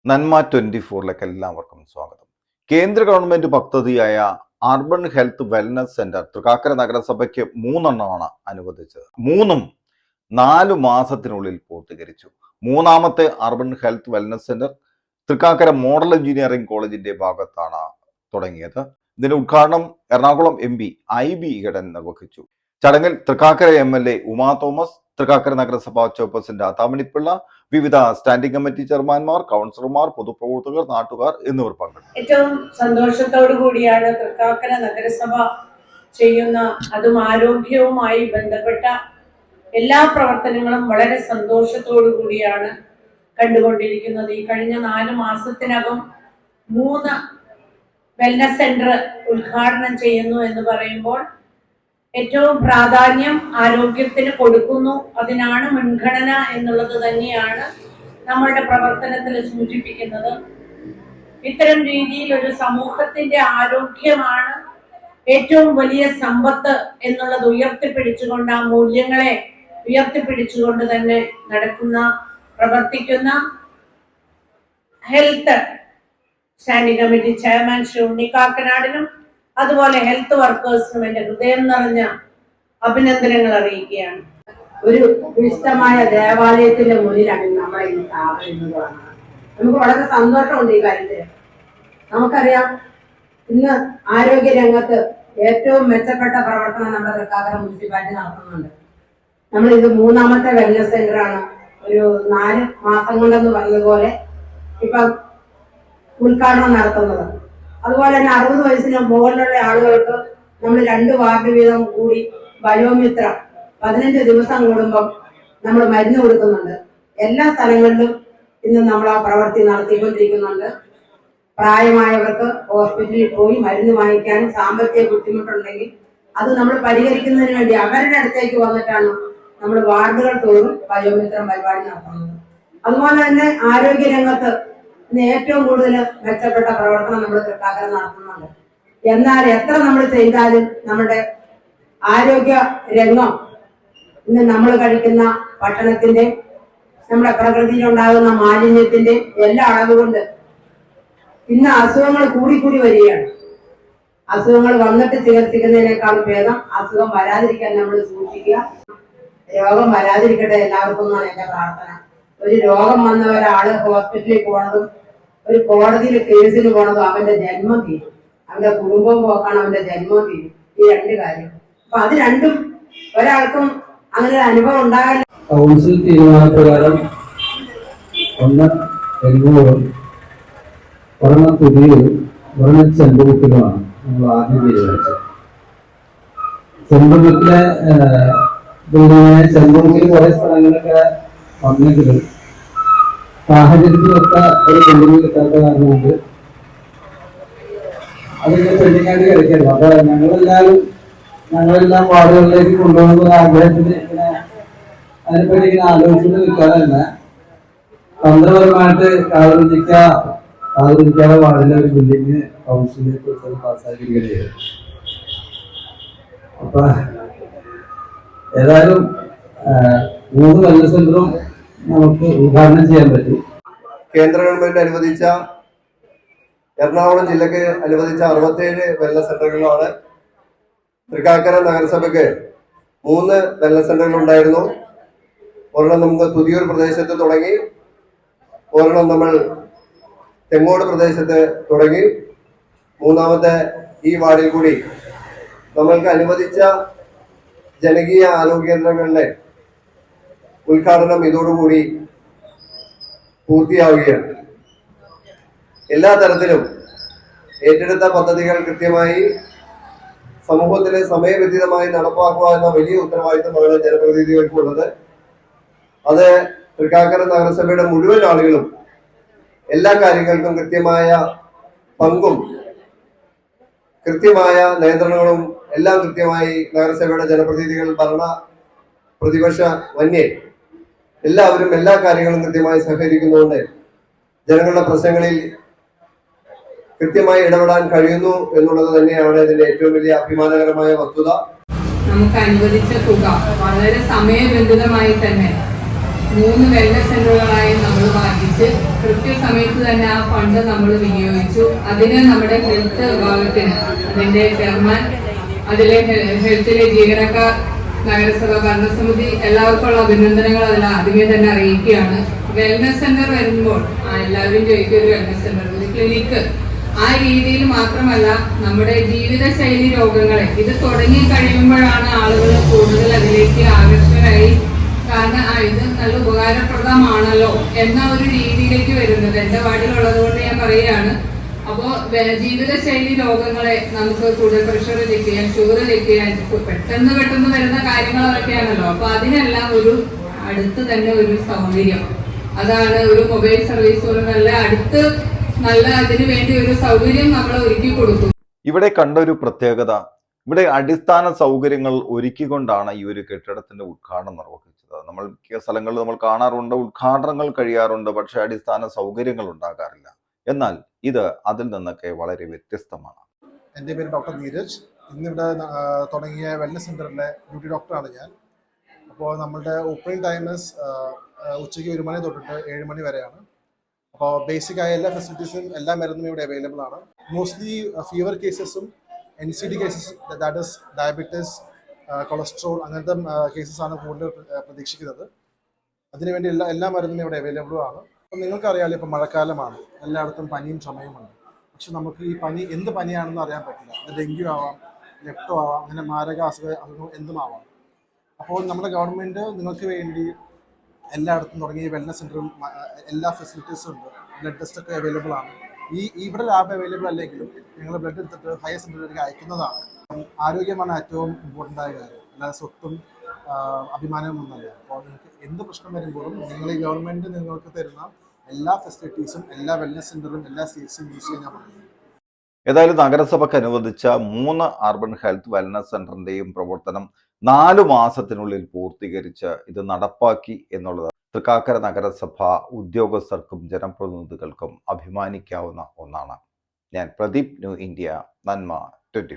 നന്മ 24ലേക്ക് എല്ലാവർക്കും സ്വാഗതം. കേന്ദ്ര ഗവൺമെന്റ് പദ്ധതിയായ urban health wellness centre Thrikkakara നഗരസഭയ്ക്ക് 3 അനുവദിച്ചത്. 4 മാസത്തിനുള്ളിൽ പൂർത്തീകരിച്ചു. 3ാമത്തെ urban health wellness centre Thrikkakara model engineering കോളേജിന്റെ ഭാഗത്താണ് തുടങ്ങിയത്. ഇതിന്റെ ഉദ്ഘാടനം എറണാകുളം MP IB ഈഡൻ നിർവഹിച്ചു. ചടങ്ങിൽ തൃക്കാക്കര MLA ഉമാ തോമസ്, തൃക്കാക്കര നഗരസഭാ ചെയർപേഴ്സൺ രാധാമണിപ്പിള്ള, വിവിധ സ്റ്റാൻഡിംഗ് കമ്മിറ്റി ചെയർമാൻമാർ, കൗൺസിലർമാർ, പൊതുപ്രവർത്തകർ, നാട്ടുകാർ എന്നിവർ പങ്കെടുത്തു. ഏറ്റവും സന്തോഷത്തോടു കൂടിയാണ് തൃക്കാക്കര നഗരസഭ ചെയ്യുന്ന അതും ആരോഗ്യവുമായി ബന്ധപ്പെട്ട എല്ലാ പ്രവർത്തനങ്ങളും വളരെ സന്തോഷത്തോടു കൂടിയാണ് കണ്ടുകൊണ്ടിരിക്കുന്നത്. ഈ കഴിഞ്ഞ 4 മാസത്തിനകം 3 വെൽനസ് സെന്റർ ഉദ്ഘാടനം ചെയ്യുന്നു എന്ന് പറയുമ്പോൾ ഏറ്റവും പ്രാധാന്യം ആരോഗ്യത്തിന് കൊടുക്കുന്നു, അതിനാണ് മുൻഗണന എന്നുള്ളത് തന്നെയാണ് നമ്മളുടെ പ്രവർത്തനത്തിൽ സൂചിപ്പിക്കുന്നത്. ഇത്തരം രീതിയിൽ ഒരു സമൂഹത്തിന്റെ ആരോഗ്യമാണ് ഏറ്റവും വലിയ സമ്പത്ത് എന്നുള്ളത് ഉയർത്തിപ്പിടിച്ചുകൊണ്ട്, ആ മൂല്യങ്ങളെ ഉയർത്തിപ്പിടിച്ചുകൊണ്ട് തന്നെ പ്രവർത്തിക്കുന്ന health standing committee chairman Shri Unni കാക്കനാടിനും അതുപോലെ ഹെൽത്ത് വർക്കേഴ്സിനും എന്റെ ഹൃദയം നിറഞ്ഞ അഭിനന്ദനങ്ങൾ അറിയിക്കുകയാണ്. ഒരു വിശുദ്ധമായ ദേവാലയത്തിന്റെ മുന്നിലാണ് നമ്മളെ ഈ സ്ഥാപനം. നമുക്ക് വളരെ സന്തോഷമുണ്ട് ഈ കാര്യത്തിൽ. നമുക്കറിയാം, ഇന്ന് ആരോഗ്യ രംഗത്ത് ഏറ്റവും മെച്ചപ്പെട്ട പ്രവർത്തനം നമ്മുടെ തൃക്കാക്കര മുനിസിപ്പാലിറ്റി നടത്തുന്നുണ്ട്. നമ്മൾ ഇത് 3ാമത്തെ വെൽനസ് സെന്റർ ആണ്. ഒരു 4 മാസം കൊണ്ടെന്ന് പറഞ്ഞതുപോലെ ഇപ്പൊ ഉദ്ഘാടനം നടത്തുന്നത്. അതുപോലെ തന്നെ 60 വയസ്സിന് മുകളിലുള്ള ആളുകൾക്ക് നമ്മൾ 2 വാർഡ് വീതം കൂടി ബയോമിത്രം 15 ദിവസം കൂടുമ്പം നമ്മൾ മരുന്ന് കൊടുക്കുന്നുണ്ട്. എല്ലാ സ്ഥലങ്ങളിലും ഇന്ന് നമ്മൾ ആ പ്രവൃത്തി നടത്തിക്കൊണ്ടിരിക്കുന്നുണ്ട്. പ്രായമായവർക്ക് ഹോസ്പിറ്റലിൽ പോയി മരുന്ന് വാങ്ങിക്കാനും സാമ്പത്തിക ബുദ്ധിമുട്ടുണ്ടെങ്കിൽ അത് നമ്മൾ പരിഹരിക്കുന്നതിന് വേണ്ടി അവരുടെ അടുത്തേക്ക് വന്നിട്ടാണ് നമ്മൾ വാർഡുകൾ തോറും ബയോമിത്രം പരിപാടി നടത്തുന്നത്. അതുപോലെ തന്നെ ആരോഗ്യ രംഗത്ത് ഇന്ന് ഏറ്റവും കൂടുതൽ മെച്ചപ്പെട്ട പ്രവർത്തനം നമ്മൾ തൃക്കാക്കര നടത്തുന്നുണ്ട്. എന്നാൽ എത്ര നമ്മൾ ചെയ്താലും നമ്മുടെ ആരോഗ്യ രംഗം ഇന്ന് നമ്മൾ കഴിക്കുന്ന ഭക്ഷണത്തിന്റെ, നമ്മുടെ പ്രകൃതിയിലുണ്ടാകുന്ന മാലിന്യത്തിന്റെ എല്ലാ അളവുകൊണ്ട് ഇന്ന് അസുഖങ്ങൾ കൂടിക്കൂടി വരികയാണ്. അസുഖങ്ങൾ വന്നിട്ട് ചികിത്സിക്കുന്നതിനേക്കാളും ഭേദം അസുഖം വരാതിരിക്കാൻ നമ്മൾ സൂക്ഷിക്കുക. രോഗം വരാതിരിക്കട്ടെ എല്ലാവർക്കും എന്നാണ് എന്റെ പ്രാർത്ഥന. ഒരു രോഗം വന്ന ഒരാള് ഹോസ്പിറ്റലിൽ പോണതും ഒരു കോടതിയിൽ കേസിന് പോണതും അവന്റെ ജന്മം തീരും. അവന്റെ കുടുംബം പോക്കാണ് അവന്റെ ജന്മം തീരും. ഈ 2 കാര്യം. അപ്പൊ അത് രണ്ടും ഒരാൾക്കും അങ്ങനെ ഒരു അനുഭവം ഉണ്ടാകില്ല. കൗൺസിൽ തീരുമാനപ്രകാരം 1 എണ്ണൂറും 1 പുതിയതും 1 ചെമ്പുകുത്തിലുമാണ് നമ്മൾ ആദ്യം തീരുമാനിച്ചത്. ചെമ്പുകുത്തിലെ ചെമ്പുകുത്തിൽ കുറെ സ്ഥലങ്ങളൊക്കെ വന്നെങ്കിലും സാഹചര്യത്തിലൊക്കെ ഒരു ബിൽഡിംഗ് കിട്ടാത്ത കാരണം കൊണ്ട് അതിന്റെ പെൻഡിങ്ങായിട്ട് കിടക്കരുത്. അപ്പൊ ഞങ്ങളെല്ലാം വാർഡുകളിലേക്ക് കൊണ്ടുപോകുന്ന ആഗ്രഹത്തിന് ഇങ്ങനെ അതിനെപ്പറ്റി ഇങ്ങനെ ആലോചിച്ചുകൊണ്ട് നിൽക്കാതെ തന്നെ തന്ത്രപരമായിട്ട് കാതോലിക്കാതെ വാർഡിലെ ഒരു ബിൽഡിംഗ് കൗൺസിലിനെ കുറിച്ച് പാസ്സാക്കിയിരിക്കുകയാണ് ചെയ്തത്. അപ്പൊ ഏതായാലും 3 വെൽനസ് സെന്ററും നമുക്ക് ഉദ്ഘാടനം ചെയ്യാൻ പറ്റും. കേന്ദ്ര ഗവൺമെന്റ് അനുവദിച്ച, എറണാകുളം ജില്ലക്ക് അനുവദിച്ച 67 വെൽനസ് സെന്ററുകളാണ്. തൃക്കാക്കര നഗരസഭയ്ക്ക് 3 വെൽനസ് സെന്ററുകൾ ഉണ്ടായിരുന്നു. ഒരെണ്ണം നമുക്ക് തുതിയൂർ പ്രദേശത്ത് തുടങ്ങി, ഒരെണ്ണം നമ്മൾ തെങ്ങോട് പ്രദേശത്ത് തുടങ്ങി, 3ാമത്തെ ഈ വാർഡിൽ കൂടി നമ്മൾക്ക് അനുവദിച്ച ജനകീയ ആരോഗ്യ കേന്ദ്രങ്ങളുടെ ഉദ്ഘാടനം ഇതോടുകൂടി പൂർത്തിയാവുകയാണ്. എല്ലാ തരത്തിലും ഏറ്റെടുത്ത പദ്ധതികൾ കൃത്യമായി സമൂഹത്തിലെ സമയബന്ധിതമായി നടപ്പാക്കുക എന്ന വലിയ ഉത്തരവാദിത്തമാണ് ജനപ്രതിനിധികൾക്കുള്ളത്. അത് തൃക്കാക്കര നഗരസഭയുടെ മുഴുവൻ ആളുകളും എല്ലാ കാര്യങ്ങൾക്കും കൃത്യമായ പങ്കും കൃത്യമായ നിയന്ത്രണങ്ങളും എല്ലാം കൃത്യമായി നഗരസഭയുടെ ജനപ്രതിനിധികൾ, ഭരണ പ്രതിപക്ഷ വന്യേ എല്ലാവരും എല്ലാ കാര്യങ്ങളും കൃത്യമായി സഹകരിക്കുന്നതുകൊണ്ട് ജനങ്ങളുടെ പ്രശ്നങ്ങളിൽ കൃത്യമായി ഇടപെടാൻ കഴിയുന്നു എന്നുള്ളത് തന്നെയാണ് ഇതിന്റെ ഏറ്റവും വലിയ അഭിമാനകരമായ വസ്തുത. നമുക്ക് അനുവദിച്ച തുക വളരെ സമയബന്ധിതമായി തന്നെ 3 വെൽനസ് സെന്ററുകളായി നമ്മൾ മാറ്റിച്ച് കൃത്യസമയത്ത് തന്നെ ആ ഫണ്ട് നമ്മൾ വിനിയോഗിച്ചു. അതിന് നമ്മുടെ ഹെൽത്ത് വിഭാഗത്തിന് അതിന്റെ ചെയർമാൻ, അതിലെ ഹെൽത്തിലെ ജീവനക്കാർ, നഗരസഭ ഭരണസമിതി എല്ലാവർക്കുള്ള അഭിനന്ദനങ്ങൾ അതിൽ ആദ്യമേ തന്നെ അറിയിക്കുകയാണ്. വെൽനസ് സെന്റർ വരുമ്പോൾ എല്ലാവരും ചോദിക്കും ഒരു വെൽനസ് സെന്റർ, ഒരു ക്ലിനിക്ക്, ആ രീതിയിൽ മാത്രമല്ല നമ്മുടെ ജീവിതശൈലി രോഗങ്ങളെ ഇത് തുടങ്ങി കഴിയുമ്പോഴാണ് ആളുകൾ കൂടുതൽ അതിലേക്ക് ആകർഷകരായി, കാരണം ഇത് നല്ല ഉപകാരപ്രദമാണല്ലോ എന്ന ഒരു രീതിയിലേക്ക് വരുന്നത്. എന്റെ വാർഡിലുള്ളത് കൊണ്ട് ഞാൻ പറയുകയാണ്. അപ്പോൾ ജീവിതശൈലി രോഗങ്ങളെ നമുക്ക് കൂടുതൽ പ്രഷർ ചെക്ക് ചെയ്യാൻ, ഷുഗർ ചെക്ക് ചെയ്യാൻ, പെട്ടെന്ന് വരുന്ന കാര്യങ്ങളൊക്കെയാണല്ലോ. അപ്പൊ അതിനെല്ലാം ഒരു അടുത്ത് തന്നെ ഒരു സൗകര്യം, അതാണ് ഒരു മൊബൈൽ സർവീസ് ഒരു നല്ല അതിനു വേണ്ടി ഒരു സൗകര്യം നമ്മൾ ഒരുക്കി കൊടുക്കും. ഇവിടെ കണ്ട ഒരു പ്രത്യേകത, ഇവിടെ അടിസ്ഥാന സൗകര്യങ്ങൾ ഒരുക്കിക്കൊണ്ടാണ് ഈ ഒരു കെട്ടിടത്തിന്റെ ഉദ്ഘാടനം നിർവഹിച്ചത്. നമ്മൾ മിക്ക സ്ഥലങ്ങളിൽ നമ്മൾ കാണാറുണ്ട്, ഉദ്ഘാടനങ്ങൾ കഴിയാറുണ്ട്, പക്ഷെ അടിസ്ഥാന സൗകര്യങ്ങൾ ഉണ്ടാകാറില്ല. എന്നാൽ ഇത് അതിൽ നിന്നൊക്കെ വളരെ വ്യത്യസ്തമാണ്. എൻ്റെ പേര് ഡോക്ടർ നീരജ്. ഇന്നിവിടെ തുടങ്ങിയ വെൽനസ് സെൻ്ററിലെ ഡ്യൂട്ടി ഡോക്ടറാണ് ഞാൻ. അപ്പോൾ നമ്മളുടെ ഓപ്പണിംഗ് ടൈം ഉച്ചയ്ക്ക് 1 മണി തൊട്ടിട്ട് 7 മണി വരെയാണ്. അപ്പോൾ ബേസിക് ആയ എല്ലാ ഫെസിലിറ്റീസും എല്ലാ മരുന്നും ഇവിടെ അവൈലബിൾ ആണ്. മോസ്റ്റ്ലി ഫീവർ കേസസും NCD cases, that is diabetes, cholesterol, അങ്ങനത്തെ കേസസ് ആണ് കൂടുതൽ പ്രതീക്ഷിക്കുന്നത്. അതിനുവേണ്ടി എല്ലാ മരുന്നും ഇവിടെ അവൈലബിളും ആണ്. അപ്പം നിങ്ങൾക്കറിയാമല്ലോ, ഇപ്പം മഴക്കാലമാണ്, എല്ലായിടത്തും പനിയും ചുമയുമുണ്ട്. പക്ഷെ നമുക്ക് ഈ പനി എന്ത് പനിയാണെന്ന് അറിയാൻ പറ്റില്ല. അത് ഡെങ്കു ആവാം, ലെപ്റ്റോ ആവാം, അങ്ങനെ മാരക അസുഖങ്ങൾ എന്തുമാവാം. അപ്പോൾ നമ്മുടെ ഗവൺമെൻറ് നിങ്ങൾക്ക് വേണ്ടി എല്ലായിടത്തും തുടങ്ങിയ വെൽനസ് സെൻ്ററും എല്ലാ ഫെസിലിറ്റീസും ഉണ്ട്. ബ്ലഡ് ടെസ്റ്റ് ഒക്കെ അവൈലബിൾ ആണ്. ഇവിടെ ലാബ് അവൈലബിൾ അല്ലെങ്കിലും നിങ്ങൾ ബ്ലഡ് എടുത്തിട്ട് ഹയർ സെൻ്ററിലേക്ക് അയക്കുന്നതാണ്. ആരോഗ്യമാണ് ഏറ്റവും ഇമ്പോർട്ടൻ്റ് ആയ കാര്യം, അല്ലാതെ സ്വത്തും അഭിമാനവും ഒന്നല്ല. അപ്പോൾ നിങ്ങൾക്ക് എന്ത് പ്രശ്നം വരുമ്പോഴും നിങ്ങൾ ഈ ഗവൺമെൻറ് നിങ്ങൾക്ക് തരുന്ന എല്ലാ ഫെസിലിറ്റീസും, എല്ലാ വെൽനസ് സെൻ്ററും, എല്ലാ സീറ്റ്സും യൂസ് ചെയ്യാൻ പറയുന്നത്. ഏതായാലും നഗരസഭയ്ക്ക് അനുവദിച്ച 3 അർബൻ ഹെൽത്ത് വെൽനസ് സെന്ററിന്റെയും പ്രവർത്തനം 4 മാസത്തിനുള്ളിൽ പൂർത്തീകരിച്ച് ഇത് നടപ്പാക്കി എന്നുള്ളത് തൃക്കാക്കര നഗരസഭ ഉദ്യോഗസ്ഥർക്കും ജനപ്രതിനിധികൾക്കും അഭിമാനിക്കാവുന്ന ഒന്നാണ്. ഞാൻ പ്രദീപ്, ന്യൂ ഇന്ത്യ, നന്മ 24.